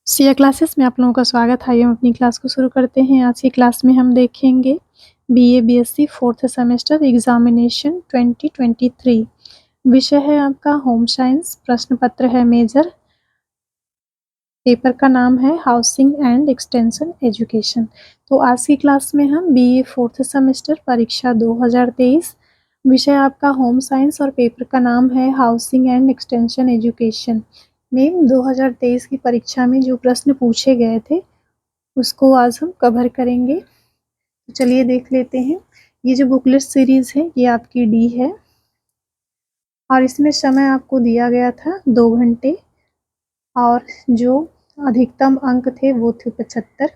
Siya classes में आप लोगों का स्वागत है। आइए हम अपनी क्लास को शुरू करते हैं। आज की क्लास में हम देखेंगे BA BSc 4th semester examination 2023। विषय है आपका होम साइंस, प्रश्न पत्र है मेजर, पेपर का नाम है हाउसिंग एंड एक्सटेंशन एजुकेशन। तो आज की क्लास में हम बीए 4th सेमेस्टर परीक्षा 2023, विषय आपका होम साइंस और पेपर का नाम है हाउसिंग एंड एक्सटेंशन एजुकेशन में 2023 की परीक्षा में जो प्रश्न पूछे गए थे उसको आज हम कवर करेंगे। तो चलिए देख लेते हैं। ये जो बुकलेट सीरीज है ये आपकी डी है और इसमें समय आपको दिया गया था 2 घंटे और जो अधिकतम अंक थे वो थे 75।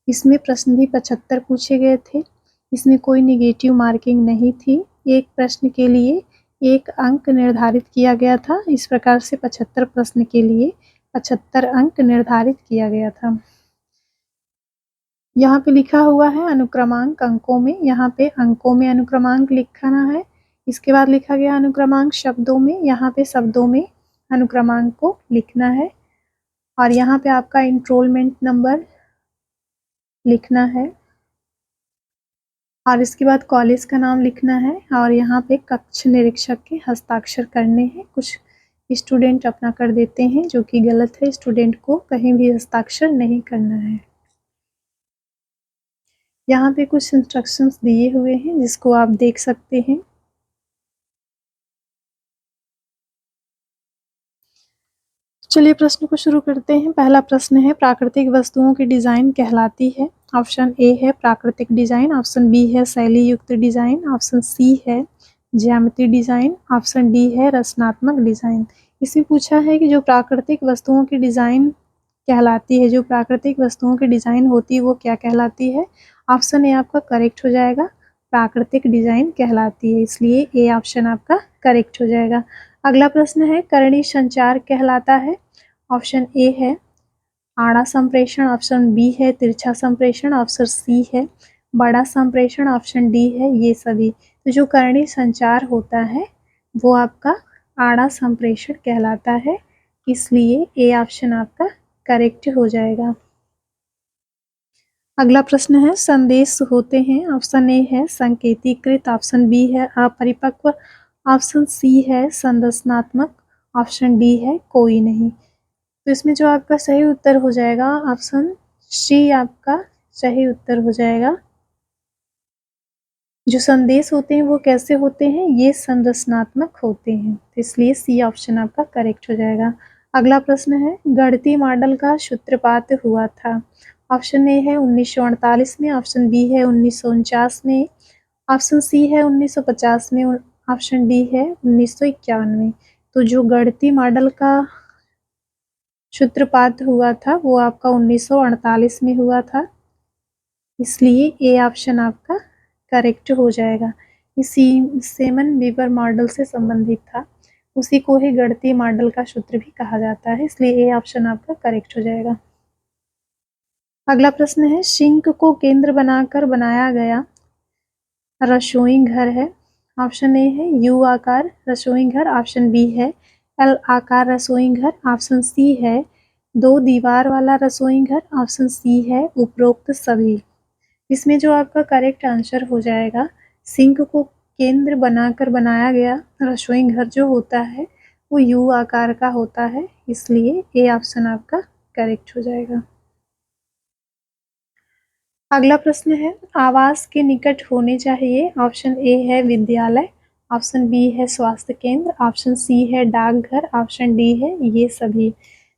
इसमें प्रश्न भी 75 पूछे गए थे। इसमें कोई नेगेटिव मार्किंग नहीं थी। एक प्रश्न के लिए 1 अंक निर्धारित किया गया था। इस प्रकार से 75 प्रश्न के लिए 75 अंक निर्धारित किया गया था। यहाँ पे लिखा हुआ है अनुक्रमांक अंकों में, यहाँ पे अंकों में अनुक्रमांक लिखना है। इसके बाद लिखा गया अनुक्रमांक शब्दों में, यहाँ पे शब्दों में अनुक्रमांक को लिखना है और यहाँ पे आपका इनरोलमेंट नंबर लिखना है और इसके बाद कॉलेज का नाम लिखना है और यहाँ पे कक्ष निरीक्षक के हस्ताक्षर करने हैं। कुछ स्टूडेंट अपना कर देते हैं जो कि गलत है। स्टूडेंट को कहीं भी हस्ताक्षर नहीं करना है। यहाँ पे कुछ इंस्ट्रक्शंस दिए हुए हैं जिसको आप देख सकते हैं। चलिए प्रश्न को शुरू करते हैं। पहला प्रश्न है प्राकृतिक वस्तुओं की डिजाइन कहलाती है। ऑप्शन ए है प्राकृतिक डिजाइन, ऑप्शन बी है शैली युक्त डिजाइन, ऑप्शन सी है ज्यामिति डिजाइन, ऑप्शन डी है रचनात्मक डिजाइन। इसमें पूछा है कि जो प्राकृतिक वस्तुओं की डिजाइन कहलाती है, जो प्राकृतिक वस्तुओं की डिजाइन होती है वो क्या कहलाती है। ऑप्शन ए आपका करेक्ट हो जाएगा, प्राकृतिक डिजाइन कहलाती है, इसलिए ए ऑप्शन आपका करेक्ट हो जाएगा। अगला प्रश्न है कर्णी संचार कहलाता है। ऑप्शन ए है आड़ा संप्रेषण, ऑप्शन बी है तिरछा संप्रेषण, ऑप्शन सी है बड़ा संप्रेषण, ऑप्शन डी है ये सभी। तो जो कर्णी संचार होता है वो आपका आड़ा संप्रेषण कहलाता है, इसलिए ए ऑप्शन आपका करेक्ट हो जाएगा। अगला प्रश्न है संदेश होते हैं। ऑप्शन ए है संकेतीकृत, ऑप्शन बी है अपरिपक्व, ऑप्शन सी है संरचनात्मक, ऑप्शन डी है कोई नहीं। तो इसमें जो आपका सही उत्तर हो जाएगा ऑप्शन सी आपका सही उत्तर हो जाएगा। जो संदेश होते हैं वो कैसे होते हैं, ये संरचनात्मक होते हैं, तो इसलिए सी ऑप्शन आपका करेक्ट हो जाएगा। अगला प्रश्न है गढ़ती मॉडल का सूत्रपात हुआ था। ऑप्शन ए है 1948 में, ऑप्शन बी है 1949 में, ऑप्शन सी है 1950 में, ऑप्शन डी है 1951 में। तो जो गढ़ती मॉडल का सूत्रपात हुआ था वो आपका 1948 में हुआ था, इसलिए ए ऑप्शन आपका करेक्ट हो जाएगा। इसी सेमन वीवर मॉडल से संबंधित था, उसी को ही गढ़ती मॉडल का सूत्र भी कहा जाता है, इसलिए ए ऑप्शन आपका करेक्ट हो जाएगा। अगला प्रश्न है सिंक को केंद्र बनाकर बनाया गया रसोई घर है। ऑप्शन ए है यू आकार रसोई घर, ऑप्शन बी है एल आकार रसोई घर, ऑप्शन सी है 2 दीवार वाला रसोई घर, ऑप्शन सी है उपरोक्त सभी। इसमें जो आपका करेक्ट आंसर हो जाएगा सिंक को केंद्र बनाकर बनाया गया रसोई घर जो होता है वो यू आकार का होता है, इसलिए ए ऑप्शन आपका करेक्ट हो जाएगा। अगला प्रश्न है आवास के निकट होने चाहिए। ऑप्शन ए है विद्यालय, ऑप्शन बी है स्वास्थ्य केंद्र, ऑप्शन सी है डाकघर, ऑप्शन डी है ये सभी।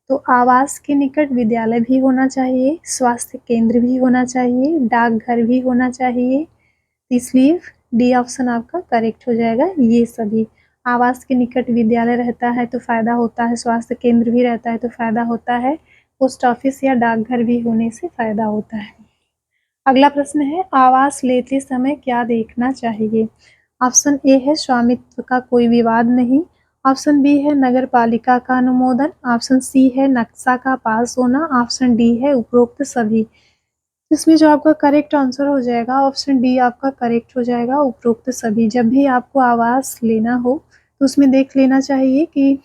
तो आवास के निकट विद्यालय भी होना चाहिए, स्वास्थ्य केंद्र भी होना चाहिए, डाकघर भी होना चाहिए, इसलिए डी ऑप्शन आपका करेक्ट हो जाएगा ये सभी। आवास के निकट विद्यालय रहता है तो फायदा होता है, स्वास्थ्य केंद्र भी रहता है तो फायदा होता है, पोस्ट ऑफिस या डाकघर भी होने से फायदा होता है। अगला प्रश्न है आवास लेते समय क्या देखना चाहिए। ऑप्शन ए है स्वामित्व का कोई विवाद नहीं, ऑप्शन बी है नगर पालिका का अनुमोदन, ऑप्शन सी है नक्शा का पास होना, ऑप्शन डी है उपरोक्त सभी। इसमें जो आपका करेक्ट आंसर हो जाएगा ऑप्शन डी आपका करेक्ट हो जाएगा, उपरोक्त सभी। जब भी आपको आवास लेना हो तो उसमें देख लेना चाहिए कि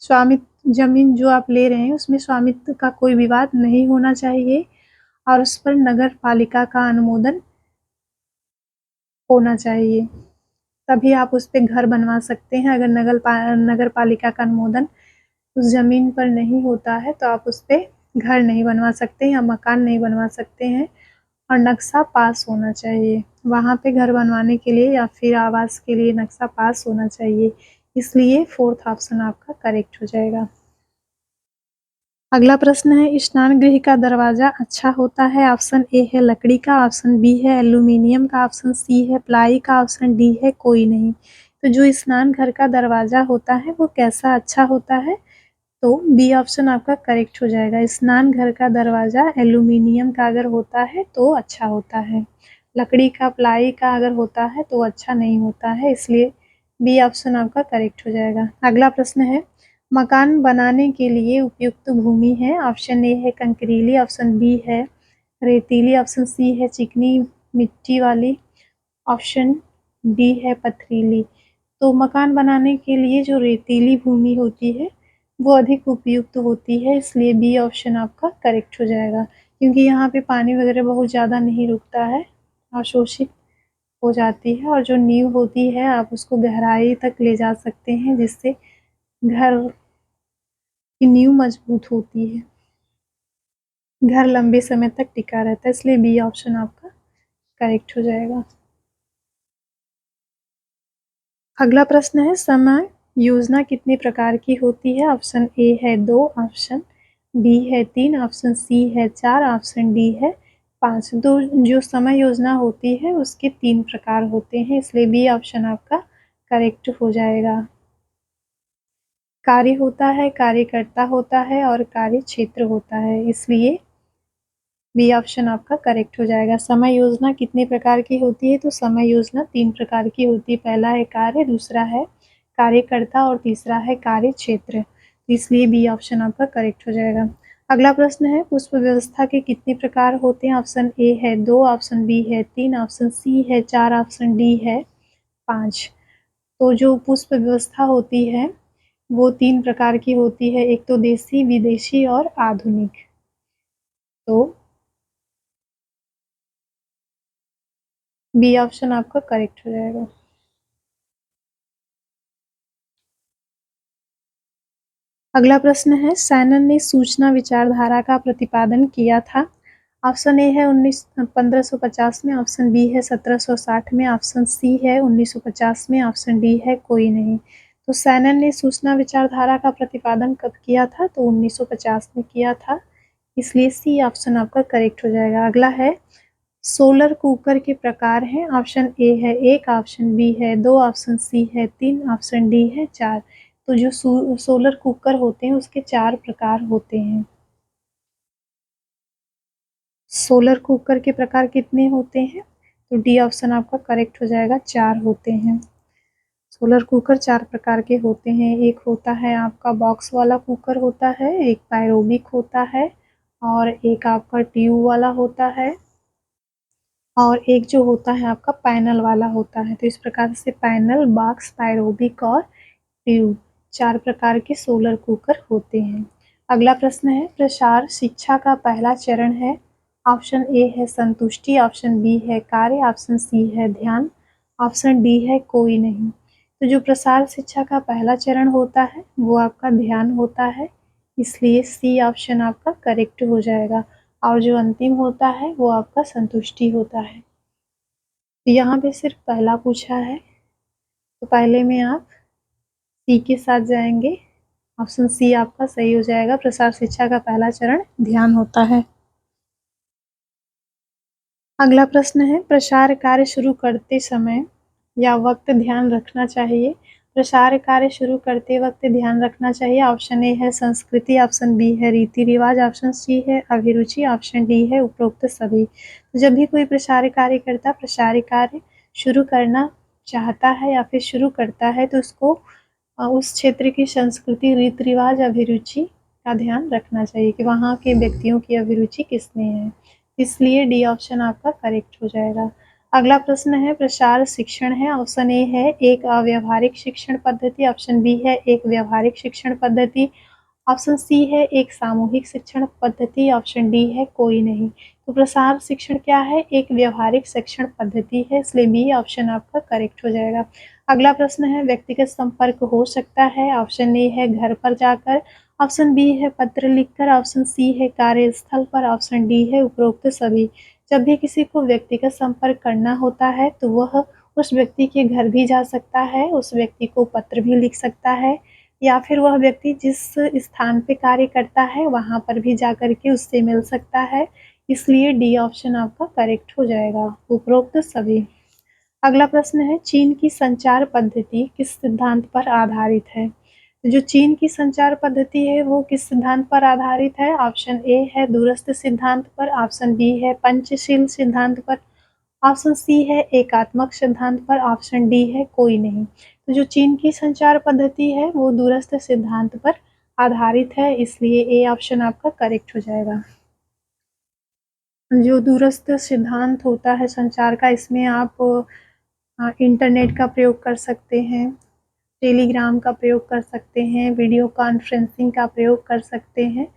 स्वामित्व ज़मीन जो आप ले रहे हैं उसमें स्वामित्व का कोई विवाद नहीं होना चाहिए और उस पर नगर पालिका का अनुमोदन होना चाहिए, तभी आप उस पे घर बनवा सकते हैं। अगर नगर पालिका का अनुमोदन उस ज़मीन पर नहीं होता है तो आप उस पे घर नहीं बनवा सकते या मकान नहीं बनवा सकते हैं और नक्शा पास होना चाहिए। वहाँ पे घर बनवाने के लिए या फिर आवास के लिए नक्शा पास होना चाहिए, इसलिए 4th ऑप्शन आपका करेक्ट हो जाएगा। अगला प्रश्न है, स्नान गृह का दरवाजा अच्छा होता है। ऑप्शन ए है लकड़ी का, ऑप्शन बी है एल्यूमीनियम का, ऑप्शन सी है प्लाई का, ऑप्शन डी है कोई नहीं। तो जो स्नान घर का दरवाजा होता है वो कैसा अच्छा होता है, तो बी ऑप्शन आपका करेक्ट हो जाएगा। स्नान घर का दरवाजा एल्यूमीनियम का अगर होता है तो अच्छा होता है, लकड़ी का प्लाई का अगर होता है तो अच्छा नहीं होता है, इसलिए बी ऑप्शन आपका करेक्ट हो जाएगा। अगला प्रश्न है, मकान बनाने के लिए उपयुक्त भूमि है। ऑप्शन ए है कंकरीली, ऑप्शन बी है रेतीली, ऑप्शन सी है चिकनी मिट्टी वाली, ऑप्शन डी है पथरीली। तो मकान बनाने के लिए जो रेतीली भूमि होती है वो अधिक उपयुक्त होती है, इसलिए बी ऑप्शन आपका करेक्ट हो जाएगा, क्योंकि यहाँ पे पानी वगैरह बहुत ज़्यादा नहीं रुकता है, अवशोषित हो जाती है और जो नींव होती है आप उसको गहराई तक ले जा सकते हैं, जिससे घर की नींव मजबूत होती है, घर लंबे समय तक टिका रहता है, इसलिए बी ऑप्शन आपका करेक्ट हो जाएगा। अगला प्रश्न है, समय योजना कितने प्रकार की होती है। ऑप्शन ए है 2, ऑप्शन बी है 3, ऑप्शन सी है 4, ऑप्शन डी है 5। तो जो समय योजना होती है उसके 3 प्रकार होते हैं, इसलिए बी ऑप्शन आपका करेक्ट हो जाएगा। कार्य होता है, कार्यकर्ता होता है और कार्य क्षेत्र होता है, इसलिए बी ऑप्शन आपका करेक्ट हो जाएगा। समय योजना कितने प्रकार की होती है, तो समय योजना 3 प्रकार की होती है। पहला है कार्य, दूसरा है कार्यकर्ता और तीसरा है कार्य क्षेत्र, इसलिए बी ऑप्शन आपका करेक्ट हो जाएगा। अगला प्रश्न है, पुष्प व्यवस्था के कितने प्रकार होते हैं। ऑप्शन ए है 2, ऑप्शन बी है 3, ऑप्शन सी है 4, ऑप्शन डी है 5। तो जो पुष्प व्यवस्था होती है वो 3 प्रकार की होती है, एक तो देसी, विदेशी और आधुनिक। तो बी ऑप्शन आपका करेक्ट हो जाएगा। अगला प्रश्न है, सैनन ने सूचना विचारधारा का प्रतिपादन किया था। ऑप्शन ए है 1550 में, ऑप्शन बी है 1760 में, ऑप्शन सी है 1950 में, ऑप्शन डी है कोई नहीं। तो सैनन ने सूचना विचारधारा का प्रतिपादन कब किया था, तो 1950 में किया था, इसलिए सी ऑप्शन आपका करेक्ट हो जाएगा। अगला है, सोलर कुकर के प्रकार हैं। ऑप्शन ए है 1, ऑप्शन बी है 2, ऑप्शन सी है 3, ऑप्शन डी है 4। तो जो सोलर कुकर होते हैं उसके 4 प्रकार होते हैं। सोलर कुकर के प्रकार कितने होते हैं, तो डी ऑप्शन आपका करेक्ट हो जाएगा, 4 होते हैं। सोलर कुकर 4 प्रकार के होते हैं, एक होता है आपका बॉक्स वाला कुकर होता है, एक पायरोबिक होता है और एक आपका ट्यूब वाला होता है और एक जो होता है आपका पैनल वाला होता है। तो इस प्रकार से पैनल, बॉक्स, पायरोबिक और ट्यूब 4 प्रकार के सोलर कुकर होते हैं। अगला प्रश्न है, प्रसार शिक्षा का पहला चरण है। ऑप्शन ए है संतुष्टि, ऑप्शन बी है कार्य, ऑप्शन सी है ध्यान, ऑप्शन डी है कोई नहीं। तो जो प्रसार शिक्षा का पहला चरण होता है वो आपका ध्यान होता है, इसलिए सी ऑप्शन आपका करेक्ट हो जाएगा और जो अंतिम होता है वो आपका संतुष्टि होता है। तो यहाँ पे सिर्फ पहला पूछा है, तो पहले में आप सी के साथ जाएंगे, ऑप्शन सी आपका सही हो जाएगा। प्रसार शिक्षा का पहला चरण ध्यान होता है। अगला प्रश्न है, प्रसार कार्य शुरू करते समय या वक्त ध्यान रखना चाहिए। प्रसार कार्य शुरू करते वक्त ध्यान रखना चाहिए। ऑप्शन ए है संस्कृति, ऑप्शन बी है रीति रिवाज, ऑप्शन सी है अभिरुचि, ऑप्शन डी है उपरोक्त सभी। तो जब भी कोई प्रसार कार्यकर्ता प्रसार कार्य शुरू करना चाहता है या फिर शुरू करता है तो उसको उस क्षेत्र की संस्कृति, रीति रिवाज, अभिरुचि का ध्यान रखना चाहिए कि वहाँ के व्यक्तियों की अभिरुचि किसमें है, इसलिए डी ऑप्शन आपका करेक्ट हो जाएगा। अगला प्रश्न है, प्रसार शिक्षण है। ऑप्शन ए है एक अव्यावहारिक शिक्षण पद्धति, ऑप्शन बी है एक व्यावहारिक शिक्षण पद्धति, ऑप्शन सी है एक सामूहिक शिक्षण पद्धति, ऑप्शन डी है कोई नहीं। तो प्रसार शिक्षण क्या है? एक व्यवहारिक शिक्षण पद्धति है, इसलिए बी ऑप्शन आपका करेक्ट हो जाएगा। अगला प्रश्न है व्यक्तिगत संपर्क हो सकता है, ऑप्शन ए है घर पर जाकर, ऑप्शन बी है पत्र लिखकर, ऑप्शन सी है कार्यस्थल पर, ऑप्शन डी है उपरोक्त सभी। जब भी किसी को व्यक्तिगत संपर्क करना होता है तो वह उस व्यक्ति के घर भी जा सकता है, उस व्यक्ति को पत्र भी लिख सकता है, या फिर वह व्यक्ति जिस स्थान पे कार्य करता है वहाँ पर भी जाकर के उससे मिल सकता है, इसलिए डी ऑप्शन आपका करेक्ट हो जाएगा, उपरोक्त सभी। अगला प्रश्न है चीन की संचार पद्धति किस सिद्धांत पर आधारित है? जो चीन की संचार पद्धति है वो किस सिद्धांत पर आधारित है? ऑप्शन ए है दूरस्थ सिद्धांत पर, ऑप्शन बी है पंचशील सिद्धांत पर, ऑप्शन सी है एकात्मक सिद्धांत पर, ऑप्शन डी है कोई नहीं। तो जो चीन की संचार पद्धति है वो दूरस्थ सिद्धांत पर आधारित है, इसलिए ए ऑप्शन आपका करेक्ट हो जाएगा। जो दूरस्थ सिद्धांत होता है संचार का, इसमें आप इंटरनेट का प्रयोग कर सकते हैं, टेलीग्राम का प्रयोग कर सकते हैं, वीडियो कॉन्फ्रेंसिंग का प्रयोग कर सकते हैं,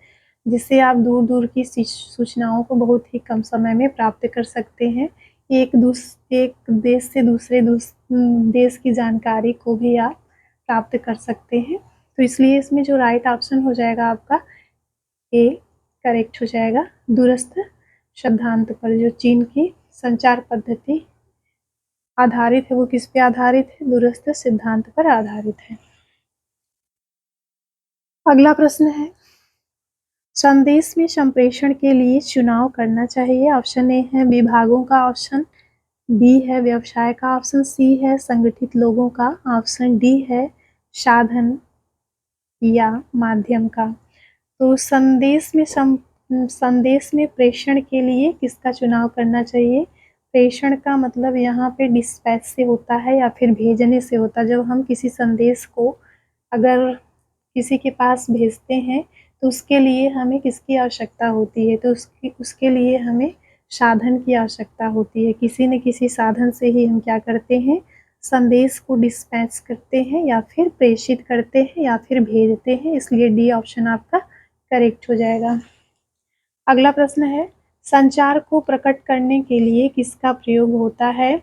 जिससे आप दूर दूर की सूचनाओं को बहुत ही कम समय में प्राप्त कर सकते हैं। एक देश से दूसरे देश की जानकारी को भी आप प्राप्त कर सकते हैं। तो इसलिए इसमें जो राइट ऑप्शन हो जाएगा आपका ए करेक्ट हो जाएगा। दूरस्थ सिद्धांत पर जो चीन की संचार पद्धति आधारित है वो किस पे आधारित है? दूरस्थ सिद्धांत पर आधारित है। अगला प्रश्न है संदेश में संप्रेषण के लिए चुनाव करना चाहिए, ऑप्शन ए है विभागों का, ऑप्शन बी है व्यवसाय का, ऑप्शन सी है संगठित लोगों का, ऑप्शन डी है साधन या माध्यम का। तो संदेश में प्रेषण के लिए किसका चुनाव करना चाहिए? प्रेषण का मतलब यहाँ पे डिस्पैच से होता है या फिर भेजने से होता है। जब हम किसी संदेश को अगर किसी के पास भेजते हैं तो उसके लिए हमें किसकी आवश्यकता होती है? तो उसके लिए हमें साधन की आवश्यकता होती है। किसी न किसी साधन से ही हम क्या करते हैं? संदेश को डिस्पैच करते हैं या फिर प्रेषित करते हैं या फिर भेजते हैं, इसलिए डी ऑप्शन आपका करेक्ट हो जाएगा। अगला प्रश्न है संचार को प्रकट करने के लिए किसका प्रयोग होता है?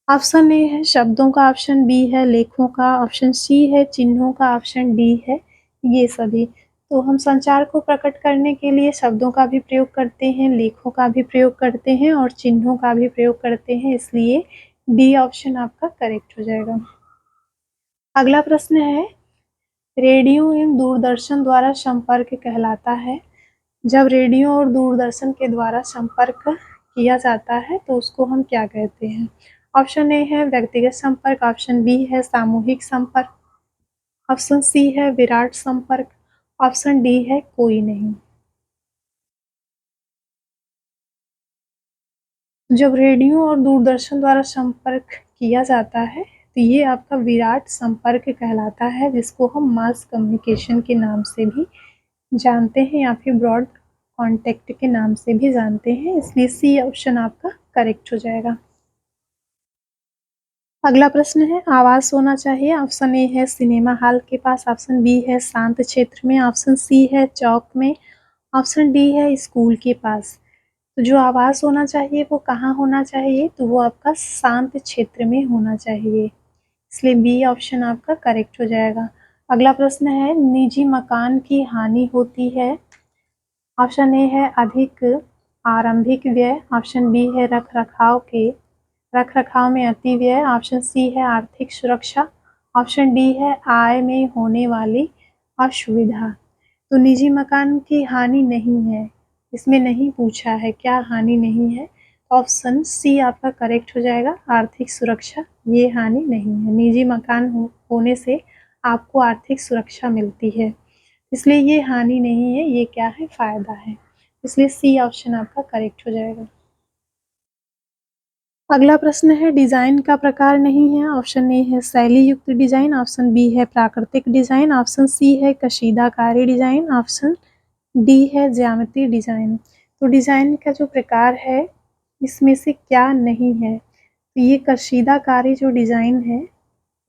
ऑप्शन ए है शब्दों का, ऑप्शन बी है लेखों का, ऑप्शन सी है चिन्हों का, ऑप्शन डी है ये सभी। तो हम संचार को प्रकट करने के लिए शब्दों का भी प्रयोग करते हैं, लेखों का भी प्रयोग करते हैं और चिन्हों का भी प्रयोग करते हैं, इसलिए डी ऑप्शन आपका करेक्ट हो जाएगा। अगला प्रश्न है रेडियो एवं दूरदर्शन द्वारा संपर्क कहलाता है। जब रेडियो और दूरदर्शन के द्वारा संपर्क किया जाता है तो उसको हम क्या कहते हैं? ऑप्शन ए है व्यक्तिगत संपर्क, ऑप्शन बी है सामूहिक संपर्क, ऑप्शन सी है विराट संपर्क, ऑप्शन डी है कोई नहीं। जब रेडियो और दूरदर्शन द्वारा संपर्क किया जाता है तो ये आपका विराट संपर्क कहलाता है, जिसको हम मास कम्युनिकेशन के नाम से भी जानते हैं या फिर ब्रॉड कॉन्टैक्ट के नाम से भी जानते हैं, इसलिए सी ऑप्शन आपका करेक्ट हो जाएगा। अगला प्रश्न है आवास होना चाहिए, ऑप्शन ए है सिनेमा हॉल के पास, ऑप्शन बी है शांत क्षेत्र में, ऑप्शन सी है चौक में, ऑप्शन डी है स्कूल के पास। तो जो आवास होना चाहिए वो कहाँ होना चाहिए? तो वो आपका शांत क्षेत्र में होना चाहिए, इसलिए बी ऑप्शन आपका करेक्ट हो जाएगा। अगला प्रश्न है निजी मकान की हानि होती है, ऑप्शन ए है अधिक आरंभिक व्यय, ऑप्शन बी है रखरखाव में अति व्यय, ऑप्शन सी है आर्थिक सुरक्षा, ऑप्शन डी है आय में होने वाली असुविधा। तो निजी मकान की हानि नहीं है, इसमें नहीं पूछा है क्या हानि नहीं है, ऑप्शन सी आपका करेक्ट हो जाएगा, आर्थिक सुरक्षा ये हानि नहीं है। निजी मकान होने से आपको आर्थिक सुरक्षा मिलती है, इसलिए ये हानि नहीं है, ये क्या है? फायदा है, इसलिए सी ऑप्शन आपका करेक्ट हो जाएगा। अगला प्रश्न है डिजाइन का प्रकार नहीं है, ऑप्शन ए है शैली युक्त डिजाइन, ऑप्शन बी है प्राकृतिक डिजाइन, ऑप्शन सी है कशीदाकारी डिजाइन, ऑप्शन डी है ज्यामिति डिजाइन। तो डिजाइन का जो प्रकार है इसमें से क्या नहीं है? तो ये कशीदाकारी जो डिजाइन है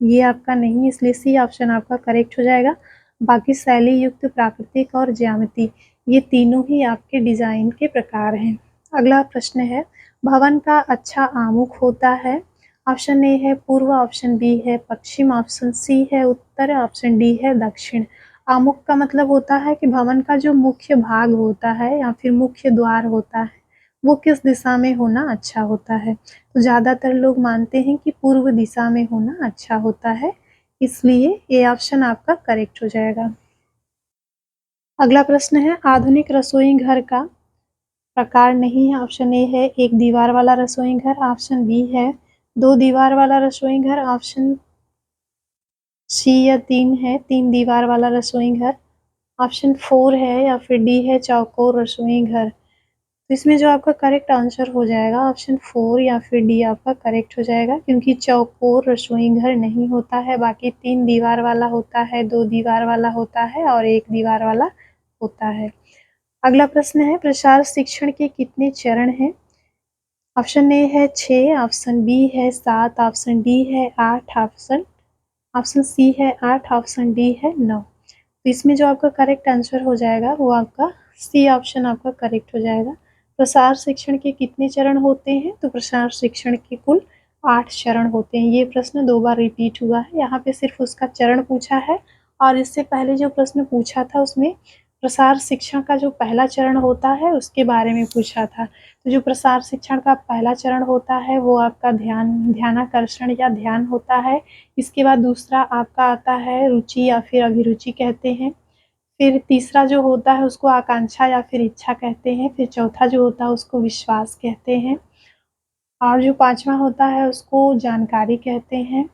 ये आपका नहीं, इसलिए सी ऑप्शन आपका करेक्ट हो जाएगा। बाकी शैली युक्त, प्राकृतिक और ज्यामिति, ये तीनों ही आपके डिजाइन के प्रकार हैं। अगला प्रश्न है, भवन का अच्छा आमुख होता है। ऑप्शन ए है पूर्व, ऑप्शन बी है पश्चिम, ऑप्शन सी है उत्तर, ऑप्शन डी है दक्षिण। आमुख का मतलब होता है कि भवन का जो मुख्य भाग होता है या फिर मुख्य द्वार होता है वो किस दिशा में होना अच्छा होता है। तो ज़्यादातर लोग मानते हैं कि पूर्व दिशा में होना अच्छा होता है, इसलिए ये ऑप्शन आपका करेक्ट हो जाएगा। अगला प्रश्न है, आधुनिक रसोई घर का प्रकार नहीं है। ऑप्शन ए है एक दीवार वाला रसोई घर, ऑप्शन बी है दो दीवार वाला रसोई घर, ऑप्शन सी या तीन है तीन दीवार वाला रसोई घर, ऑप्शन 4 है या फिर डी है चौकोर रसोई घर। तो इसमें जो आपका करेक्ट आंसर हो जाएगा ऑप्शन 4 या फिर डी आपका करेक्ट हो जाएगा, क्योंकि चौकोर रसोई घर नहीं होता है, बाकी 3 दीवार वाला होता है, 2 दीवार वाला होता है और 1 दीवार वाला होता है। अगला प्रश्न है, प्रसार शिक्षण के कितने चरण हैं। ऑप्शन ए है 6, ऑप्शन बी है 7, ऑप्शन डी है 8, ऑप्शन सी है 8, ऑप्शन डी है 9। तो इसमें जो आपका करेक्ट आंसर हो जाएगा वो आपका सी ऑप्शन आपका करेक्ट हो जाएगा। प्रसार शिक्षण के कितने चरण होते हैं, तो प्रसार शिक्षण के कुल 8 चरण होते हैं। ये प्रश्न 2 बार रिपीट हुआ है, यहाँ पे सिर्फ उसका चरण पूछा है और इससे पहले जो प्रश्न पूछा था उसमें प्रसार शिक्षण का जो पहला चरण होता है उसके बारे में पूछा था। तो जो प्रसार शिक्षण का पहला चरण होता है वो आपका ध्यानाकर्षण या ध्यान होता है। इसके बाद दूसरा आपका आता है रुचि या फिर अभिरुचि कहते हैं। फिर तीसरा जो होता है उसको आकांक्षा या फिर इच्छा कहते हैं। फिर चौथा जो होता है उसको विश्वास कहते हैं और जो पांचवा होता है उसको जानकारी कहते हैं।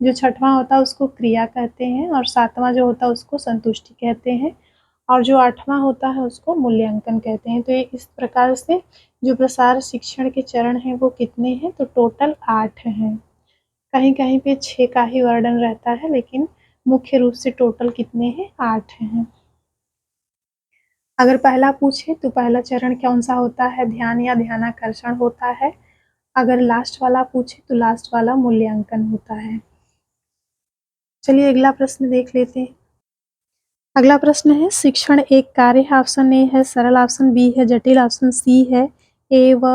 जो छठवां होता है उसको क्रिया कहते हैं और सातवां जो होता है उसको संतुष्टि कहते हैं और जो आठवां होता है उसको मूल्यांकन कहते हैं। तो ये इस प्रकार से जो प्रसार शिक्षण के चरण हैं वो कितने हैं, तो टोटल 8 हैं। कहीं कहीं पे 6 का ही वर्णन रहता है, लेकिन मुख्य रूप से टोटल कितने हैं, 8 हैं। अगर पहला पूछे तो पहला चरण कौन सा होता है, ध्यान या ध्यानाकर्षण होता है। अगर लास्ट वाला पूछे तो लास्ट वाला मूल्यांकन होता है। चलिए अगला प्रश्न देख लेते हैं। अगला प्रश्न है, शिक्षण एक कार्य है। ऑप्शन ए है सरल, ऑप्शन बी है जटिल, ऑप्शन सी है ए व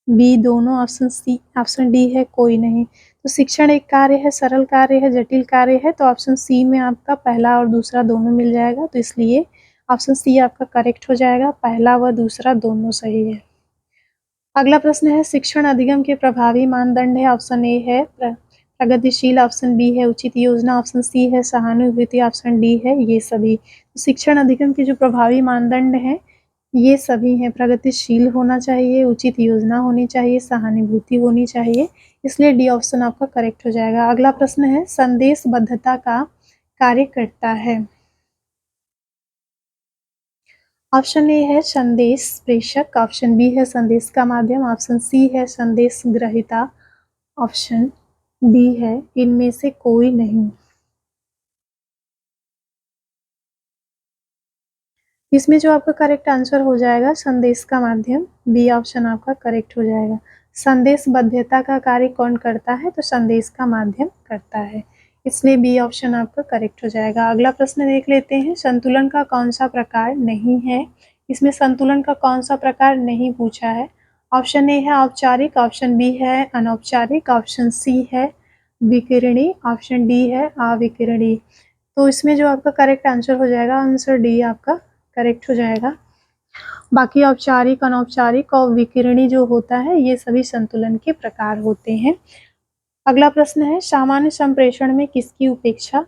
बी दोनों, ऑप्शन डी है कोई नहीं। तो शिक्षण एक कार्य है, सरल कार्य है, जटिल कार्य है, तो ऑप्शन सी में आपका पहला और दूसरा दोनों मिल जाएगा, तो इसलिए ऑप्शन सी आपका करेक्ट हो जाएगा, पहला व दूसरा दोनों सही है। अगला प्रश्न है, शिक्षण अधिगम के प्रभावी मानदंड है। ऑप्शन ए है प्रगतिशील, ऑप्शन बी है उचित योजना, ऑप्शन सी है सहानुभूति, ऑप्शन डी है ये सभी। तो शिक्षण अधिगम के जो प्रभावी मानदंड हैं ये सभी हैं, प्रगतिशील होना चाहिए, उचित योजना होनी चाहिए, सहानुभूति होनी चाहिए, इसलिए डी ऑप्शन आपका करेक्ट हो जाएगा। अगला प्रश्न है, संदेशबद्धता का कार्य करता है। ऑप्शन ए है संदेश प्रेषक, ऑप्शन बी है संदेश का माध्यम, ऑप्शन सी है संदेश ग्रहीता, ऑप्शन डी है इनमें से कोई नहीं। इसमें जो आपका करेक्ट आंसर हो जाएगा संदेश का माध्यम, बी ऑप्शन आपका करेक्ट हो जाएगा। संदेशबद्धता का कार्य कौन करता है, तो संदेश का माध्यम करता है, इसलिए बी ऑप्शन आपका करेक्ट हो जाएगा। अगला प्रश्न देख लेते हैं, संतुलन का कौन सा प्रकार नहीं है। इसमें संतुलन का कौन सा प्रकार नहीं पूछा है। ऑप्शन ए है औपचारिक, ऑप्शन बी है अनौपचारिक, ऑप्शन सी है विकिरणी, ऑप्शन डी है अविकिरणी। तो इसमें जो आपका करेक्ट आंसर हो जाएगा, आंसर डी आपका करेक्ट हो जाएगा। बाकी औपचारिक, अनौपचारिक और विकिरणी जो होता है ये सभी संतुलन के प्रकार होते हैं। अगला प्रश्न है, सामान्य संप्रेषण में किसकी उपेक्षा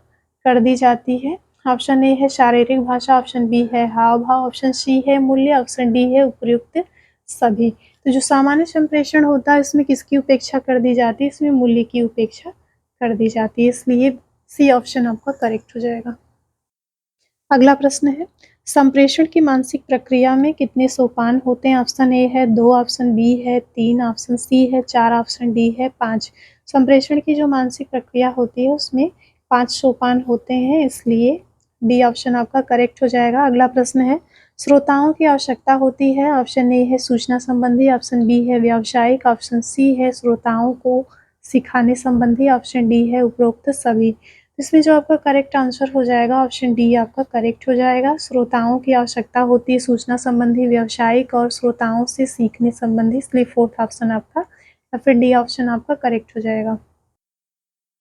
कर दी जाती है। ऑप्शन ए है शारीरिक भाषा, ऑप्शन बी है हाव भाव, ऑप्शन सी है मूल्य, ऑप्शन डी है उपयुक्त सभी। तो जो सामान्य संप्रेषण होता है इसमें किसकी उपेक्षा कर दी जाती है, इसमें मूल्य की उपेक्षा कर दी जाती है, इसलिए सी ऑप्शन आपका करेक्ट हो जाएगा। अगला प्रश्न है, संप्रेषण की मानसिक प्रक्रिया में कितने सोपान होते हैं। ऑप्शन ए है 2, ऑप्शन बी है 3, ऑप्शन सी है 4, ऑप्शन डी है 5। संप्रेषण की जो मानसिक प्रक्रिया होती है उसमें 5 सोपान होते हैं, इसलिए डी ऑप्शन आपका करेक्ट हो जाएगा। अगला प्रश्न है, श्रोताओं की आवश्यकता होती है। ऑप्शन ए है सूचना संबंधी, ऑप्शन बी है व्यावसायिक, ऑप्शन सी है श्रोताओं को सिखाने संबंधी, ऑप्शन डी है उपरोक्त सभी। इसमें जो आपका करेक्ट आंसर हो जाएगा ऑप्शन डी आपका करेक्ट हो जाएगा। श्रोताओं की आवश्यकता होती है सूचना संबंधी, व्यावसायिक और श्रोताओं से सीखने संबंधी, इसलिए फोर्थ ऑप्शन आपका या फिर डी ऑप्शन आपका करेक्ट हो जाएगा।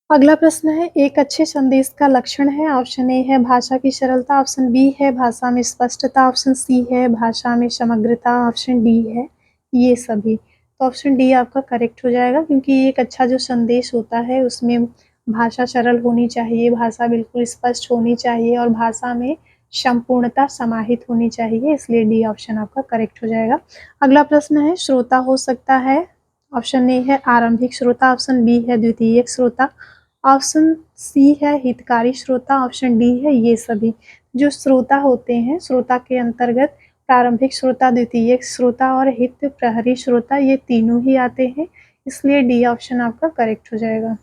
अगला प्रश्न है, एक अच्छे संदेश का लक्षण है। ऑप्शन ए है भाषा की सरलता, ऑप्शन बी है भाषा में स्पष्टता, ऑप्शन सी है भाषा में समग्रता, ऑप्शन डी है ये सभी। तो ऑप्शन डी आपका करेक्ट हो जाएगा, क्योंकि एक अच्छा जो संदेश होता है उसमें भाषा सरल होनी चाहिए, भाषा बिल्कुल स्पष्ट होनी चाहिए और भाषा में संपूर्णता समाहित होनी चाहिए, इसलिए डी ऑप्शन आपका करेक्ट हो जाएगा। अगला प्रश्न है, श्रोता हो सकता है। ऑप्शन ए है आरंभिक श्रोता, ऑप्शन बी है द्वितीयक श्रोता, ऑप्शन सी है हितकारी श्रोता, ऑप्शन डी है ये सभी। जो श्रोता होते हैं, श्रोता के अंतर्गत प्रारंभिक श्रोता, द्वितीयक श्रोता और हित प्रहरी श्रोता, ये तीनों ही आते हैं, इसलिए डी ऑप्शन आपका करेक्ट हो जाएगा।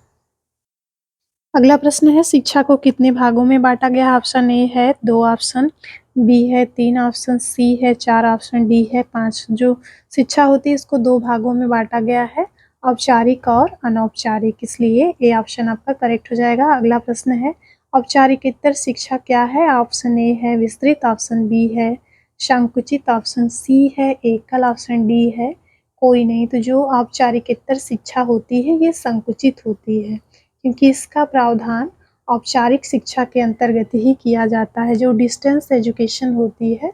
अगला प्रश्न है, शिक्षा को कितने भागों में बांटा गया? ऑप्शन ए है 2, ऑप्शन बी है 3, ऑप्शन सी है 4, ऑप्शन डी है 5। जो शिक्षा होती है इसको 2 भागों में बांटा गया है, औपचारिक और अनौपचारिक, इसलिए ए ऑप्शन आपका करेक्ट हो जाएगा। अगला प्रश्न है, औपचारिकेतर शिक्षा क्या है? ऑप्शन ए है विस्तृत, ऑप्शन बी है संकुचित, ऑप्शन सी है एकल, ऑप्शन डी है कोई नहीं। तो जो औपचारिकेतर शिक्षा होती है ये संकुचित होती है, क्योंकि इसका प्रावधान औपचारिक शिक्षा के अंतर्गत ही किया जाता है। जो डिस्टेंस एजुकेशन होती है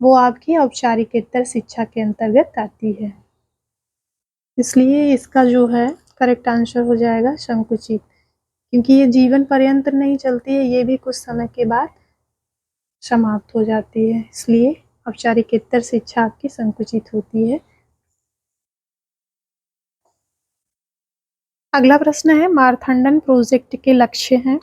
वो आपकी औपचारिकेतर शिक्षा के अंतर्गत आती है, इसलिए इसका जो है करेक्ट आंसर हो जाएगा संकुचित, क्योंकि ये जीवन पर्यंत नहीं चलती है, ये भी कुछ समय के बाद समाप्त हो जाती है, इसलिए औपचारिकेतर शिक्षा आपकी संकुचित होती है। अगला प्रश्न है, मारथंडन प्रोजेक्ट के लक्ष्य हैं।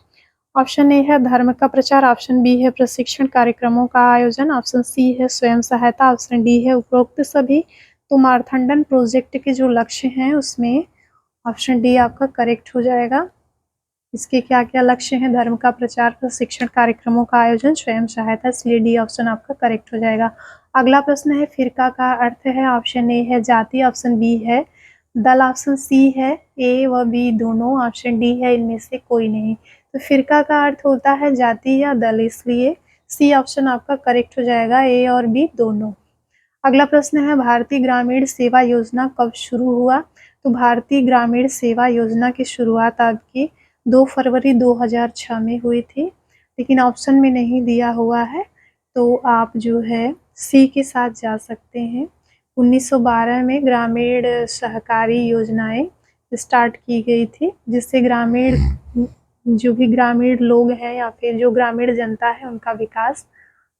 ऑप्शन ए है धर्म का प्रचार, ऑप्शन बी है प्रशिक्षण कार्यक्रमों का आयोजन, ऑप्शन सी है स्वयं सहायता, ऑप्शन डी है उपरोक्त सभी। तो मारथंडन प्रोजेक्ट के जो लक्ष्य हैं उसमें ऑप्शन डी आपका करेक्ट हो जाएगा। इसके क्या क्या लक्ष्य हैं? धर्म का प्रचार, प्रशिक्षण कार्यक्रमों का आयोजन, स्वयं सहायता, इसलिए डी ऑप्शन आपका करेक्ट हो जाएगा। अगला प्रश्न है, फिरका का अर्थ है। ऑप्शन ए है जाति, ऑप्शन बी है दल, ऑप्शन सी है ए व बी दोनों, ऑप्शन डी है इनमें से कोई नहीं। तो फिरका का अर्थ होता है जाति या दल, इसलिए सी ऑप्शन आपका करेक्ट हो जाएगा, ए और बी दोनों। अगला प्रश्न है, भारतीय ग्रामीण सेवा योजना कब शुरू हुआ? तो भारतीय ग्रामीण सेवा योजना की शुरुआत आपकी 2 फरवरी 2006 में हुई थी, लेकिन ऑप्शन में नहीं दिया हुआ है, तो आप जो है सी के साथ जा सकते हैं। 1912 में ग्रामीण सहकारी योजनाएं स्टार्ट की गई थी, जिससे ग्रामीण जो भी ग्रामीण लोग हैं या फिर जो ग्रामीण जनता है उनका विकास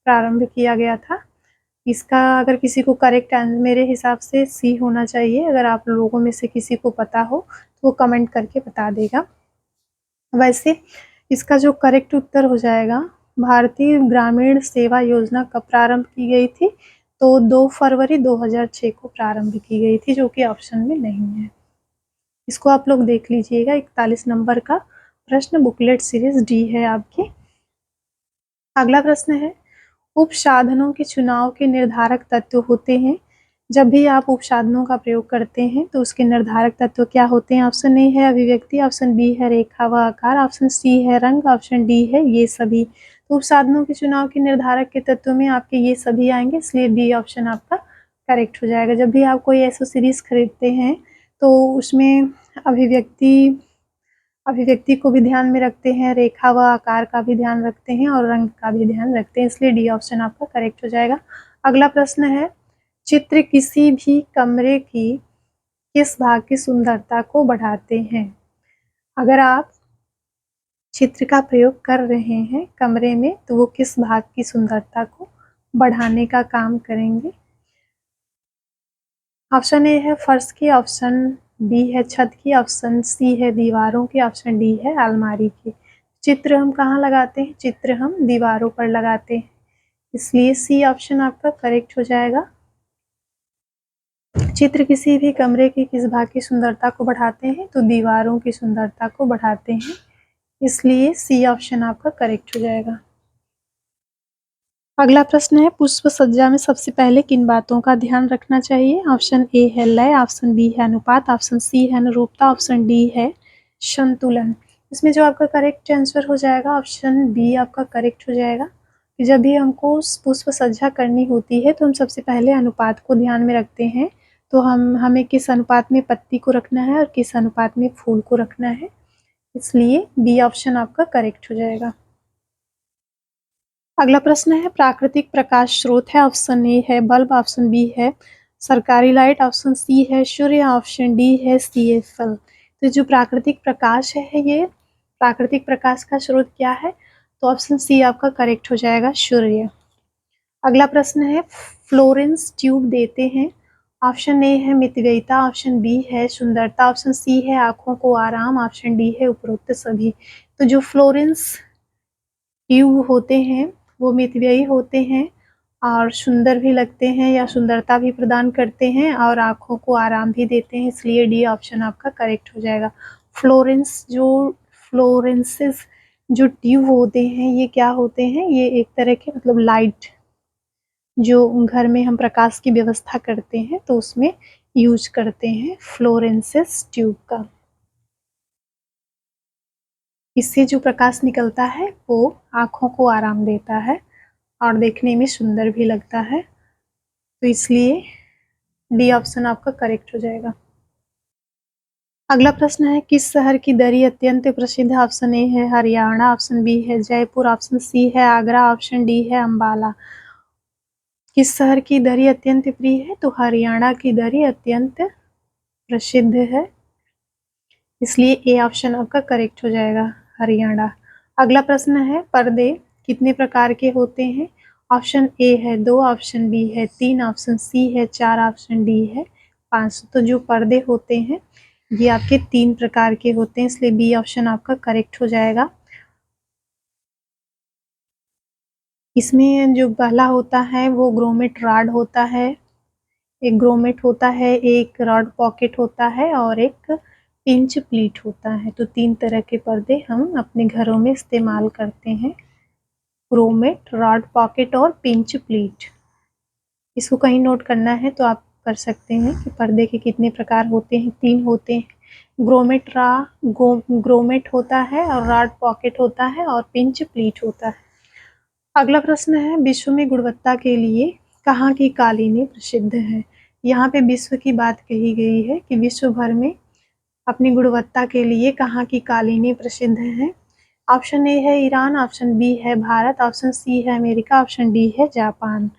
प्रारंभ किया गया था। इसका अगर किसी को करेक्ट आंसर, मेरे हिसाब से सी होना चाहिए, अगर आप लोगों में से किसी को पता हो तो वो कमेंट करके बता देगा। वैसे इसका जो करेक्ट उत्तर हो जाएगा, भारतीय ग्रामीण सेवा योजना कब प्रारंभ की गई थी? तो 2 फरवरी 2006 को प्रारंभ की गई थी, जो कि ऑप्शन में नहीं है। इसको आप लोग देख लीजिएगा, 41 नंबर का प्रश्न, बुकलेट सीरीज डी है आपकी। अगला प्रश्न है, उपसाधनों के चुनाव के निर्धारक तत्व होते हैं। जब भी आप उपसाधनों का प्रयोग करते हैं तो उसके निर्धारक तत्व क्या होते हैं? ऑप्शन ए है अभिव्यक्ति, ऑप्शन बी है रेखा व आकार, ऑप्शन सी है रंग, ऑप्शन डी है ये सभी। तो उपसाधनों के चुनाव के निर्धारक के तत्व में आपके ये सभी आएंगे, इसलिए बी ऑप्शन आपका करेक्ट हो जाएगा। जब भी आप कोई एसेसरीज खरीदते हैं तो उसमें अभिव्यक्ति को भी ध्यान में रखते हैं, रेखा व आकार का भी ध्यान रखते हैं और रंग का भी ध्यान रखते हैं, इसलिए डी ऑप्शन आपका करेक्ट हो जाएगा। अगला प्रश्न है, चित्र किसी भी कमरे की किस भाग की सुंदरता को बढ़ाते हैं? अगर आप चित्र का प्रयोग कर रहे हैं कमरे में तो वो किस भाग की सुंदरता को बढ़ाने का काम करेंगे? ऑप्शन ए है फर्श की, ऑप्शन बी है छत की, ऑप्शन सी है दीवारों की, ऑप्शन डी है अलमारी की। चित्र हम कहाँ लगाते हैं? चित्र हम दीवारों पर लगाते हैं, इसलिए सी ऑप्शन आपका करेक्ट हो जाएगा। चित्र किसी भी कमरे की किस भाग की सुंदरता को बढ़ाते हैं? तो दीवारों की सुंदरता को बढ़ाते हैं, इसलिए सी ऑप्शन आपका करेक्ट हो जाएगा। अगला प्रश्न है, पुष्प सज्जा में सबसे पहले किन बातों का ध्यान रखना चाहिए? ऑप्शन ए है लय, ऑप्शन बी है अनुपात, ऑप्शन सी है अनुरूपता, ऑप्शन डी है संतुलन। इसमें जो आपका करेक्ट आंसर हो जाएगा ऑप्शन बी आपका करेक्ट हो जाएगा। कि जब भी हमको पुष्प सज्जा करनी होती है तो हम सबसे पहले अनुपात को ध्यान में रखते हैं। तो हमें किस अनुपात में पत्ती को रखना है और किस अनुपात में फूल को रखना है, इसलिए बी ऑप्शन आपका करेक्ट हो जाएगा। अगला प्रश्न है प्राकृतिक प्रकाश स्रोत है, ऑप्शन ए है बल्ब, ऑप्शन बी है सरकारी लाइट, ऑप्शन सी है सूर्य, ऑप्शन डी है CFL। तो जो प्राकृतिक प्रकाश है ये प्राकृतिक प्रकाश का स्रोत क्या है, तो ऑप्शन सी आपका करेक्ट हो जाएगा सूर्य। अगला प्रश्न है फ्लोरेंस ट्यूब देते हैं, ऑप्शन ए है मितव्ययिता, ऑप्शन बी है सुंदरता, ऑप्शन सी है आंखों को आराम, ऑप्शन डी है उपरोक्त सभी। तो जो फ्लोरेंस ट्यूब होते हैं वो मितव्ययी होते हैं और सुंदर भी लगते हैं या सुंदरता भी प्रदान करते हैं और आंखों को आराम भी देते हैं, इसलिए डी ऑप्शन आपका करेक्ट हो जाएगा। फ्लोरेंसेस जो ट्यूब होते हैं ये क्या होते हैं, ये एक तरह के मतलब लाइट जो घर में हम प्रकाश की व्यवस्था करते हैं तो उसमें यूज करते हैं फ्लोरेंसेस ट्यूब का। इससे जो प्रकाश निकलता है वो आंखों को आराम देता है और देखने में सुंदर भी लगता है, तो इसलिए डी ऑप्शन आपका करेक्ट हो जाएगा। अगला प्रश्न है किस शहर की दरी अत्यंत प्रसिद्ध है, ऑप्शन ए है हरियाणा, ऑप्शन बी है जयपुर, ऑप्शन सी है आगरा, ऑप्शन डी है अंबाला। किस शहर की दरी अत्यंत प्रिय है, तो हरियाणा की दरी अत्यंत प्रसिद्ध है, इसलिए ए ऑप्शन आपका करेक्ट हो जाएगा हरियाणा। अगला प्रश्न है पर्दे कितने प्रकार के होते हैं, ऑप्शन ए है 2, ऑप्शन बी है 3, ऑप्शन सी है 4, ऑप्शन डी है 5। तो जो पर्दे होते हैं ये आपके 3 प्रकार के होते हैं, इसलिए बी ऑप्शन आपका करेक्ट हो जाएगा। इसमें जो पहला होता है वो ग्रोमेट रॉड होता है, एक ग्रोमेट होता है, एक रॉड पॉकेट होता है और एक पिंच प्लीट होता है। तो 3 तरह के पर्दे हम अपने घरों में इस्तेमाल करते हैं, ग्रोमेट, रॉड पॉकेट और पिंच प्लीट। इसको कहीं नोट करना है तो आप कर सकते हैं कि पर्दे के कितने प्रकार होते हैं, 3 होते हैं। ग्रोमेट होता है और रॉड पॉकेट होता है और पिंच प्लीट होता है। अगला प्रश्न है विश्व में गुणवत्ता के लिए कहाँ की कालीनें प्रसिद्ध हैं। यहाँ पे विश्व की बात कही गई है कि विश्व भर में अपनी गुणवत्ता के लिए कहाँ की कालीनें प्रसिद्ध हैं। ऑप्शन ए है ईरान, ऑप्शन बी है भारत, ऑप्शन सी है अमेरिका, ऑप्शन डी है जापान।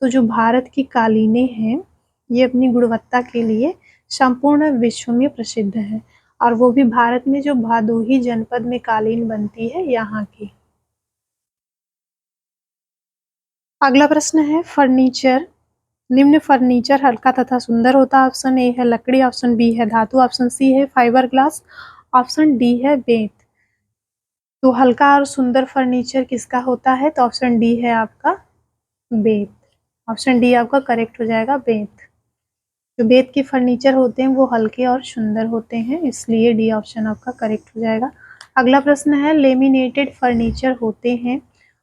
तो जो भारत की कालीनें हैं ये अपनी गुणवत्ता के लिए संपूर्ण विश्व में प्रसिद्ध है और वो भी भारत में जो भदोही जनपद में कालीन बनती है यहाँ की। अगला प्रश्न है फर्नीचर, निम्न फर्नीचर हल्का तथा सुंदर होता है, ऑप्शन ए है लकड़ी, ऑप्शन बी है धातु, ऑप्शन सी है फाइबर ग्लास, ऑप्शन डी है बेंत। तो हल्का और सुंदर फर्नीचर किसका होता है, तो ऑप्शन डी है आपका बेंत। ऑप्शन डी आपका करेक्ट हो जाएगा बेंत। जो बेंत के फर्नीचर होते हैं वो हल्के और सुंदर होते हैं, इसलिए डी ऑप्शन आपका करेक्ट हो जाएगा। अगला प्रश्न है लेमिनेटेड फर्नीचर होते हैं,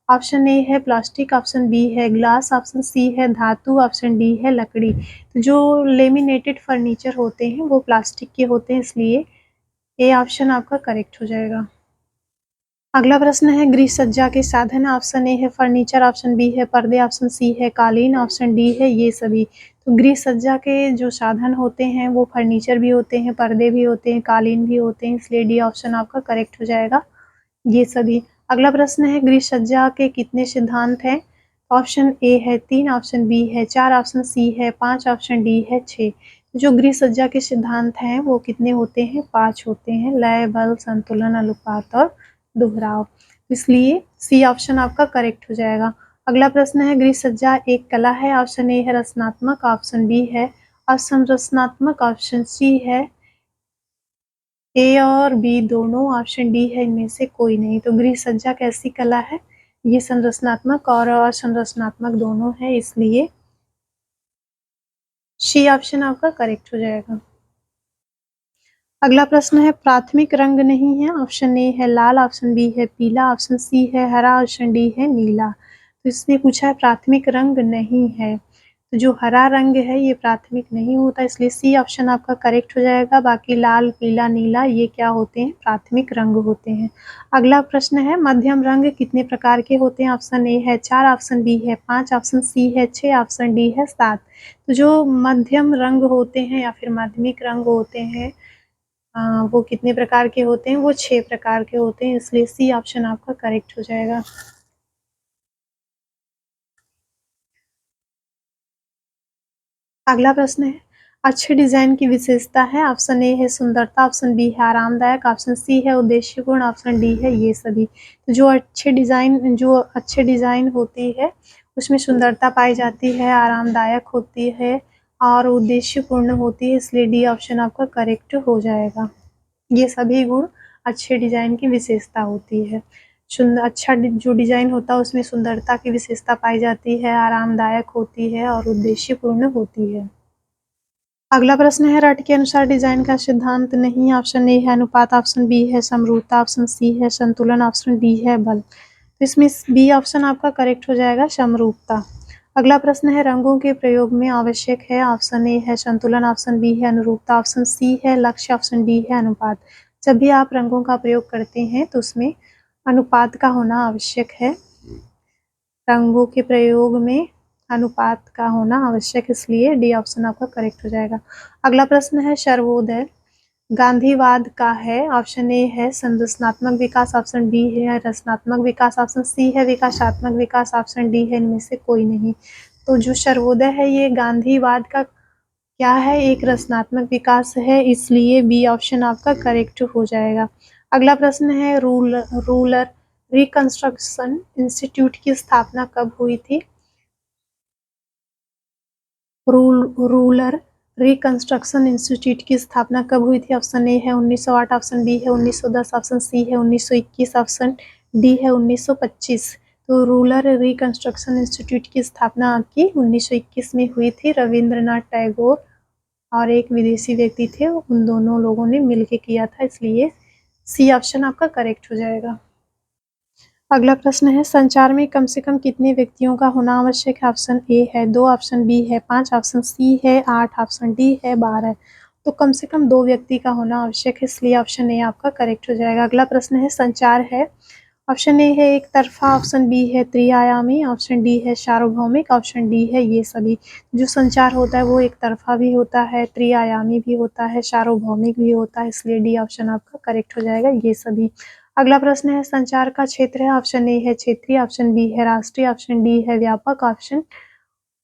ऑप्शन ए है प्लास्टिक, ऑप्शन बी है ग्लास, ऑप्शन सी है धातु, ऑप्शन डी है लकड़ी। तो जो लेमिनेटेड फर्नीचर होते हैं वो प्लास्टिक के होते हैं, इसलिए ए ऑप्शन आपका करेक्ट हो जाएगा। अगला प्रश्न है गृह सज्जा के साधन, ऑप्शन ए है फर्नीचर, ऑप्शन बी है पर्दे, ऑप्शन सी है कालीन, ऑप्शन डी है ये सभी। तो गृह सज्जा के जो साधन होते हैं वो फर्नीचर भी होते हैं, पर्दे भी होते हैं, कालीन भी होते हैं, इसलिए डी ऑप्शन आपका करेक्ट हो जाएगा ये सभी। अगला प्रश्न है गृह सज्जा के कितने सिद्धांत हैं, ऑप्शन ए है 3, ऑप्शन बी है 4, ऑप्शन सी है 5, ऑप्शन डी है 6। जो गृह सज्जा के सिद्धांत हैं वो कितने होते हैं, 5 होते हैं, लय, बल, संतुलन, अनुपात और दोहराव, इसलिए सी ऑप्शन आपका करेक्ट हो जाएगा। अगला प्रश्न है गृह सज्जा एक कला है, ऑप्शन ए है रचनात्मक, ऑप्शन बी है असंरचनात्मक, ऑप्शन सी है ए और बी दोनों, ऑप्शन डी है इनमें से कोई नहीं। तो गृह सज्जा कैसी कला है, ये संरचनात्मक और असंरचनात्मक दोनों है, इसलिए सी ऑप्शन आपका करेक्ट हो जाएगा। अगला प्रश्न है प्राथमिक रंग नहीं है, ऑप्शन ए है लाल, ऑप्शन बी है पीला, ऑप्शन सी है हरा, ऑप्शन डी है नीला। तो इसमें पूछा है प्राथमिक रंग नहीं है, तो जो हरा रंग है ये प्राथमिक नहीं होता, इसलिए सी ऑप्शन आपका करेक्ट हो जाएगा। बाकी लाल, पीला, नीला ये क्या होते हैं? प्राथमिक रंग होते हैं। अगला प्रश्न है मध्यम रंग कितने प्रकार के होते हैं? ऑप्शन ए है 4, ऑप्शन बी है 5, ऑप्शन सी है 6, ऑप्शन डी है 7। तो जो मध्यम रंग होते हैं या फिर माध्यमिक रंग होते हैं वो कितने प्रकार के होते हैं? वो 6 प्रकार के होते हैं, इसलिए सी ऑप्शन आपका करेक्ट हो जाएगा। अगला प्रश्न है अच्छे डिजाइन की विशेषता है। ऑप्शन ए है सुंदरता, ऑप्शन बी है आरामदायक, ऑप्शन सी है उद्देश्यपूर्ण, ऑप्शन डी है ये सभी। तो जो अच्छे डिजाइन होती है उसमें सुंदरता पाई जाती है, आरामदायक होती है और उद्देश्यपूर्ण होती है, इसलिए डी ऑप्शन आपका करेक्ट हो जाएगा। ये सभी गुण अच्छे डिजाइन की विशेषता होती है। अच्छा जो डिजाइन होता है उसमें सुंदरता की विशेषता पाई जाती है, आरामदायक होती है और उद्देश्यपूर्ण होती है। अगला प्रश्न है रट के अनुसार डिजाइन का सिद्धांत नहीं। ऑप्शन ए है अनुपात, ऑप्शन बी है समरूपता, ऑप्शन सी है संतुलन, ऑप्शन डी है बल। तो इसमें बी ऑप्शन आपका करेक्ट हो जाएगा, समरूपता। अगला प्रश्न है रंगों के प्रयोग में आवश्यक है। ऑप्शन ए है संतुलन, ऑप्शन बी है अनुरूपता, ऑप्शन सी है लक्ष्य, ऑप्शन डी है अनुपात। जब भी आप रंगों का प्रयोग करते हैं तो उसमें अनुपात का होना आवश्यक है। रंगों के प्रयोग में अनुपात का होना आवश्यक, इसलिए डी ऑप्शन आपका करेक्ट हो जाएगा। अगला प्रश्न है सर्वोदय गांधीवाद का है। ऑप्शन ए है संरचनात्मक विकास, ऑप्शन बी है रचनात्मक विकास, ऑप्शन सी है विकासात्मक विकास, ऑप्शन डी है इनमें से कोई नहीं। तो जो सर्वोदय है ये गांधीवाद का क्या है? एक रचनात्मक विकास है, इसलिए बी ऑप्शन आपका करेक्ट हो जाएगा। अगला प्रश्न है रूरल रिकंस्ट्रक्शन इंस्टीट्यूट की स्थापना कब हुई थी? रूरल रिकंस्ट्रक्शन इंस्टीट्यूट की स्थापना कब हुई थी? ऑप्शन ए है 1908, ऑप्शन बी है 1910, ऑप्शन सी है 1921, ऑप्शन डी है 1925। तो रूरल रिकंस्ट्रक्शन इंस्टीट्यूट की स्थापना आपकी 1921 में हुई थी। रविंद्रनाथ टैगोर और एक विदेशी व्यक्ति थे, उन दोनों लोगों ने मिलकर किया था, इसलिए सी ऑप्शन आपका करेक्ट हो जाएगा। अगला प्रश्न है संचार में कम से कम कितने व्यक्तियों का होना आवश्यक है? ऑप्शन ए है 2, ऑप्शन बी है 5, ऑप्शन सी है 8, ऑप्शन डी है 12। तो कम से कम 2 व्यक्ति का होना आवश्यक है, इसलिए ऑप्शन ए आपका करेक्ट हो जाएगा। अगला प्रश्न है संचार है। ऑप्शन ए है एक तरफा, ऑप्शन बी है त्रिआयामी, ऑप्शन डी है सार्वभौमिक, ऑप्शन डी है ये सभी। जो संचार होता है वो एक तरफा भी होता है, त्रिआयामी भी होता है, सार्वभौमिक भी होता है, इसलिए डी ऑप्शन आपका करेक्ट हो जाएगा, ये सभी। अगला प्रश्न है संचार का क्षेत्र है। ऑप्शन ए है क्षेत्रीय, ऑप्शन बी है राष्ट्रीय, ऑप्शन डी है व्यापक,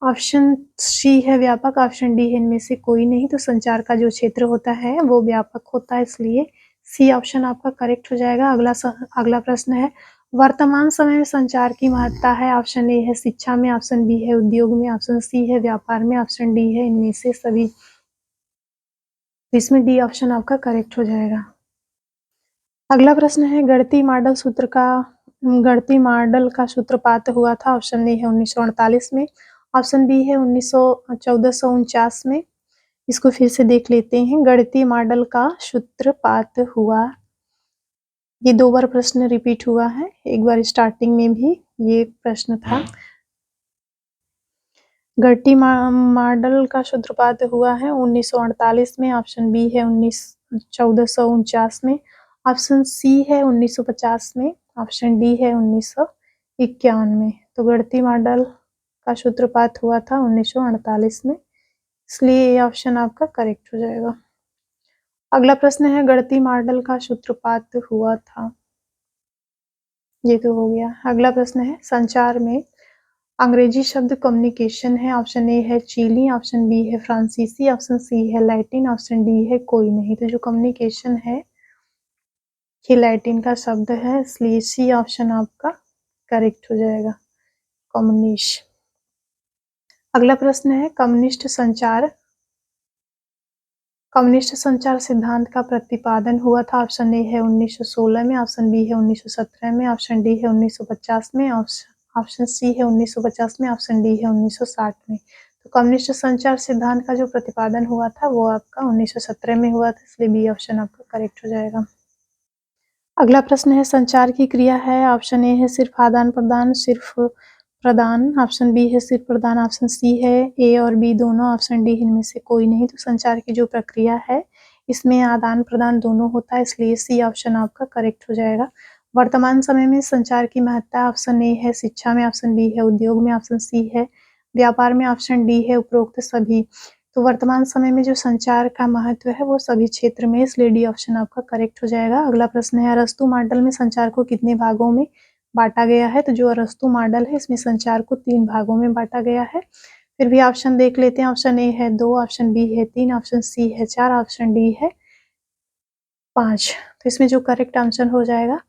ऑप्शन सी है व्यापक, ऑप्शन डी है इनमें से कोई नहीं। तो संचार का जो क्षेत्र होता है वो व्यापक होता है, इसलिए सी ऑप्शन आपका करेक्ट हो जाएगा। अगला प्रश्न है वर्तमान समय में संचार की महत्ता है। ऑप्शन ए है शिक्षा में, ऑप्शन बी है उद्योग में, ऑप्शन सी है व्यापार में, ऑप्शन डी है इनमें से सभी। इसमें डी ऑप्शन आपका करेक्ट हो जाएगा। अगला प्रश्न है गढ़ती मॉडल का सूत्रपात हुआ था। ऑप्शन ए है 1948 में, ऑप्शन बी है 1449 में। इसको फिर से देख लेते हैं। गढ़ती मॉडल का सूत्रपात हुआ, ये 2 बार प्रश्न रिपीट हुआ है, एक बार स्टार्टिंग में भी ये प्रश्न था। गढ़ती मॉडल का सूत्रपात हुआ है 1948 में, ऑप्शन बी है 1449 में, ऑप्शन सी है 1950 में, ऑप्शन डी है 1951 में। तो गढ़ती मॉडल का सूत्रपात हुआ था 1948 में, इसलिए ये ऑप्शन आपका करेक्ट हो जाएगा। अगला प्रश्न है गढ़ती मॉडल का सूत्रपात हुआ था, ये तो हो गया। अगला प्रश्न है संचार में अंग्रेजी शब्द कम्युनिकेशन है। ऑप्शन ए है चीनी, ऑप्शन बी है फ्रांसीसी, ऑप्शन सी है लैटिन, ऑप्शन डी है कोई नहीं। तो जो कम्युनिकेशन है ये लैटिन का शब्द है, इसलिए सी ऑप्शन आपका करेक्ट हो जाएगा, कम्युनिस्ट। अगला प्रश्न है कम्युनिस्ट संचार सिद्धांत का प्रतिपादन हुआ था। ऑप्शन ए है 1916 में, ऑप्शन बी है 1917 में, ऑप्शन डी है 1950 में, ऑप्शन सी है 1950 में, ऑप्शन डी है 1960 में। तो कम्युनिस्ट संचार सिद्धांत का जो प्रतिपादन हुआ था वो आपका 1917 में हुआ था, इसलिए बी ऑप्शन आपका करेक्ट हो जाएगा। अगला प्रश्न है संचार की क्रिया है। ऑप्शन ए है सिर्फ आदान प्रदान, सिर्फ प्रदान, ऑप्शन बी है सिर प्रदान, ऑप्शन सी है ए और बी दोनों, ऑप्शन डी इनमें से कोई नहीं। तो संचार की जो प्रक्रिया है इसमें आदान प्रदान दोनों होता है, इसलिए सी ऑप्शन आपका करेक्ट हो जाएगा। वर्तमान समय में संचार की महत्ता, ऑप्शन ए है शिक्षा में, ऑप्शन बी है उद्योग में, ऑप्शन सी है व्यापार में, ऑप्शन डी है उपरोक्त सभी। तो वर्तमान समय में जो संचार का महत्व है वो सभी क्षेत्र में, इसलिए डी ऑप्शन आपका करेक्ट हो जाएगा। अगला प्रश्न है, अरस्तु मॉडल में संचार को कितने भागों में बांटा गया है? तो जो अरस्तु मॉडल है इसमें संचार को 3 भागों में बांटा गया है। फिर भी ऑप्शन देख लेते हैं, ऑप्शन ए है 2, ऑप्शन बी है 3, ऑप्शन सी है 4, ऑप्शन डी है 5। तो इसमें जो करेक्ट आंसर हो जाएगा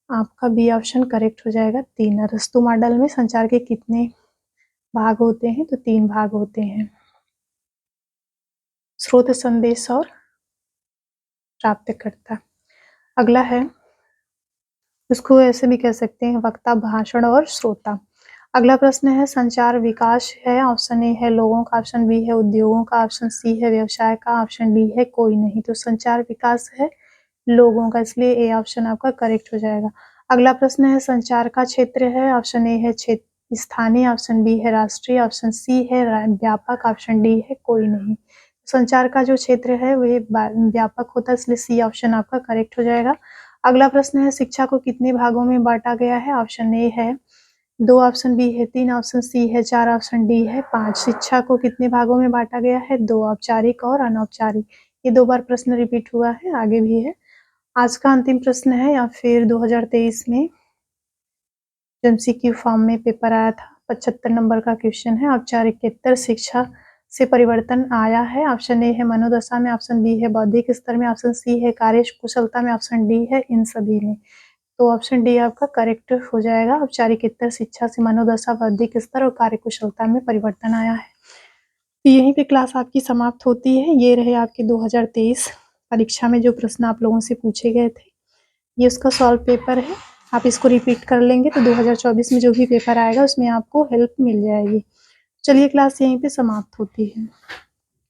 आपका बी ऑप्शन करेक्ट हो जाएगा 3। अरस्तु मॉडल में संचार के कितने भाग होते हैं? तो 3 भाग होते हैं, स्रोत, संदेश और प्राप्तकर्ता। अगला है, इसको ऐसे भी कह सकते हैं वक्ता, भाषण और श्रोता। अगला प्रश्न है, संचार विकास है, ऑप्शन ए है लोगों का, ऑप्शन बी है उद्योगों का, ऑप्शन सी है व्यवसाय का, ऑप्शन डी है कोई नहीं। तो संचार विकास है लोगों का, इसलिए ए ऑप्शन आपका करेक्ट हो जाएगा। अगला प्रश्न है, संचार का क्षेत्र है, ऑप्शन ए है क्षेत्र स्थानीय, ऑप्शन बी है राष्ट्रीय, ऑप्शन सी है व्यापक, ऑप्शन डी है कोई नहीं। संचार का जो क्षेत्र है वह व्यापक होता है, इसलिए सी ऑप्शन आपका करेक्ट हो जाएगा। अगला प्रश्न है, शिक्षा को कितने भागों में बांटा गया है? ऑप्शन ए है 2, ऑप्शन बी है 3, ऑप्शन सी है 4, ऑप्शन डी है 5। शिक्षा को कितने भागों में बांटा गया है? 2, औपचारिक और अनौपचारिक। ये 2 बार प्रश्न रिपीट हुआ है, आगे भी है। आज का अंतिम प्रश्न है, या फिर 2023 में एमसीक्यू फॉर्म में पेपर आया था, 75 नंबर का क्वेश्चन है। औपचारिकेतर शिक्षा से परिवर्तन आया है, ऑप्शन ए है मनोदशा में, ऑप्शन बी है बौद्धिक स्तर में, ऑप्शन सी है कार्य कुशलता में, ऑप्शन डी है इन सभी में। तो ऑप्शन डी आपका करेक्ट हो जाएगा। औपचारिकेतर शिक्षा से मनोदशा, बौद्धिक स्तर और कार्य कुशलता में परिवर्तन आया है। तो यहीं पे क्लास आपकी समाप्त होती है। ये रहे आपके 2023 परीक्षा में जो प्रश्न आप लोगों से पूछे गए थे, ये उसका सॉल्व पेपर है। आप इसको रिपीट कर लेंगे तो 2024 में जो भी पेपर आएगा उसमें आपको हेल्प मिल जाएगी। चलिए क्लास यहीं पे समाप्त होती है।